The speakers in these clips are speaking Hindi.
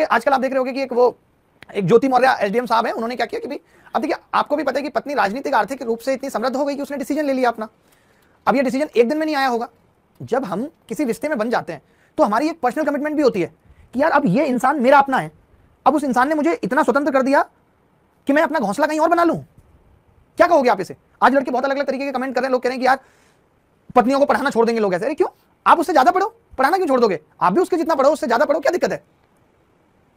कि आजकल आप देख रहे होगे कि एक ज्योति मौर्य एसडीएम साहब है, उन्होंने क्या किया कि भाई अब देखिए आपको भी पता है कि पत्नी राजनीतिक आर्थिक रूप से इतनी समृद्ध हो गई कि उसने डिसीजन ले लिया अपना। अब ये डिसीजन एक दिन में नहीं आया होगा। जब हम किसी रिश्ते में बन जाते हैं तो हमारी एक पर्सनल कमिटमेंट भी होती है कि यार अब ये इंसान मेरा अपना है, अब उस इंसान ने मुझे इतना स्वतंत्र कर दिया कि मैं अपना घोंसला कहीं और बना लूं। क्या कहोगे आप इसे? आज लड़के बहुत अलग अलग तरीके के कमेंट कर रहे हैं, लोग कह रहे हैं कि यार पत्नियों को पढ़ाना छोड़ देंगे लोग ऐसे। अरे क्यों? आप उससे ज्यादा पढ़ो, पढ़ाना क्यों छोड़ दोगे? आप भी उसके जितना पढ़ो, उससे ज्यादा पढ़ो, क्या दिक्कत है?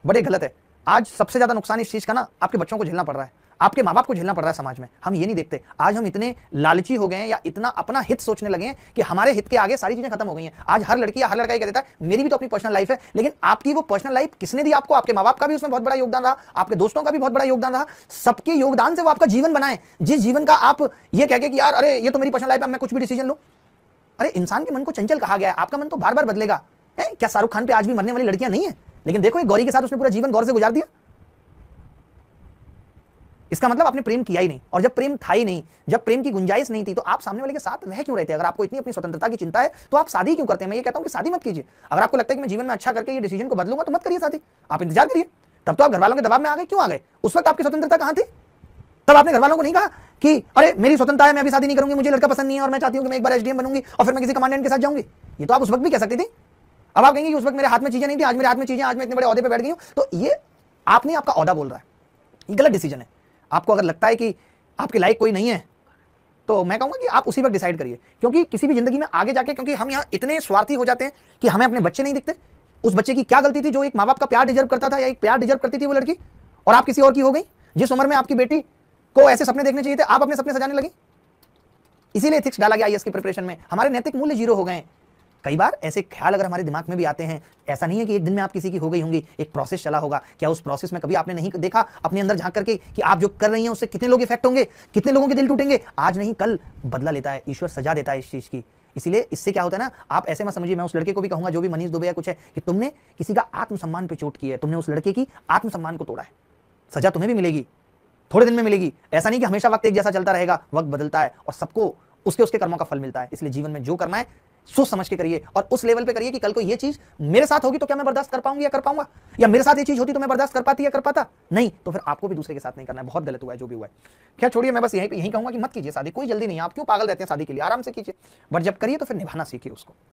बड़े गलत है। आज सबसे ज्यादा नुकसान इस चीज का ना आपके बच्चों को झेलना पड़ रहा है, आपके माँ बाप को झेलना पड़ रहा है समाज में। हम ये नहीं देखते। आज हम इतने लालची हो गए हैं या इतना अपना हित सोचने लगे हैं कि हमारे हित के आगे सारी चीजें खत्म हो गई हैं। आज हर लड़की या हर लड़का ये कह देता है मेरी भी तो अपनी पर्सनल लाइफ है, लेकिन आपकी वो पर्सनल लाइफ किसने दी आपको? आपके माँ बाप का भी उसमें बहुत बड़ा योगदान रहा, आपके दोस्तों का भी बहुत बड़ा योगदान रहा। सबके योगदान से वो आपका जीवन बनाए, जिस जीवन का आप ये कह के कि यार अरे ये तो मेरी पर्सनल लाइफ है, मैं कुछ भी डिसीजन लूं। अरे इंसान के मन को चंचल कहा गया है, आपका मन तो बार बार बदलेगा। क्या शाहरुख खान पे आज भी मरने वाली लड़कियां नहीं है? लेकिन देखो एक गौरी के साथ उसने पूरा जीवन गौर से गुजार दिया। इसका मतलब आपने प्रेम किया ही नहीं, और जब प्रेम था ही नहीं, जब प्रेम की गुंजाइश नहीं थी, तो आप सामने वाले के साथ रह क्यों रहे थे? अगर आपको इतनी अपनी स्वतंत्रता की चिंता है तो आप शादी क्यों करते हैं? मैं ये कहता हूं कि शादी मत कीजिए। अगर आपको लगता है कि मैं जीवन में अच्छा करके ये डिसीजन को बदलूंगा तो मत करिए शादी, आप इंतजार करिए। तब तो आप घर वालों के दबाव में आ गए। क्यों आ गए? उस वक्त आपकी स्वतंत्रता कहां थी? तब आपने घर वालों को नहीं कहा कि अरे मेरी स्वतंत्रता है, मैं अभी शादी नहीं करूंगी, मुझे लड़का पसंद नहीं है और मैं चाहती हूं कि मैं एक बार एसडीएम बनूंगी और फिर मैं किसी कमांडेंट के साथ जाऊंगी। ये तो आप उस वक्त भी कह सकती थी। अब आप कहेंगे कि उस वक्त मेरे हाथ में चीजें नहीं थी, आज मेरे हाथ में चीजें, आज मैं इतने बड़े ओहदे पे बैठ गई हूं। तो ये आपने आपका ओहदा बोल रहा है, ये गलत डिसीजन है। आपको अगर लगता है कि आपके लायक कोई नहीं है तो मैं कहूंगा कि आप उसी वक्त डिसाइड करिए, क्योंकि किसी भी जिंदगी में आगे जाके, क्योंकि हम यहाँ इतने स्वार्थी हो जाते हैं कि हमें अपने बच्चे नहीं दिखते। उस बच्चे की क्या गलती थी जो एक माँ बाप का प्यार डिजर्व करता था, या एक प्यार डिजर्व करती थी वो लड़की, और आप किसी और की हो गई? जिस उम्र में आपकी बेटी को ऐसे सपने देखने चाहिए थे, आप अपने सपने सजाने लगी। इसीलिए एथिक्स डाला गया आईएएस की प्रिपरेशन में। हमारे नैतिक मूल्य जीरो हो गए। कई बार ऐसे ख्याल अगर हमारे दिमाग में भी आते हैं, ऐसा नहीं है कि एक दिन में आप किसी की हो गई होंगी, एक प्रोसेस चला होगा। क्या उस प्रोसेस में कभी आपने नहीं देखा अपने अंदर झांक करके कि आप जो कर रही हैं उससे कितने लोग इफेक्ट होंगे, कितने लोगों के दिल टूटेंगे? आज नहीं कल बदला लेता है ईश्वर, सजा देता है इस चीज की। इसलिए इससे क्या होता है ना, आप ऐसे मत समझिए, मैं उस लड़के को भी कहूंगा जो भी मनीष दुबे या कुछ है, कि तुमने किसी का आत्मसम्मान पे चोट की है, तुमने उस लड़के की आत्मसम्मान को तोड़ा है। सजा तुम्हें भी मिलेगी, थोड़े दिन में मिलेगी। ऐसा नहीं कि हमेशा वक्त एक जैसा चलता रहेगा, वक्त बदलता है और सबको उसके उसके कर्मों का फल मिलता है। इसलिए जीवन में जो करना है सोच समझ के करिए, और उस लेवल पे करिए कि कल को ये चीज मेरे साथ होगी तो क्या मैं बर्दाश्त कर पाऊंगी या कर पाऊंगा, या मेरे साथ ये चीज होती तो मैं बर्दाश्त कर पाती या कर पाता नहीं, तो फिर आपको भी दूसरे के साथ नहीं करना है। बहुत गलत हुआ है जो भी हुआ है। क्या छोड़िए, मैं बस यही कहूंगा कि मत कीजिए शादी, कोई जल्दी नहीं है। आप क्यों पागल रहते हैं शादी के लिए? आराम से कीजिए, बट जब करिए तो फिर निभाना सीखिए उसको।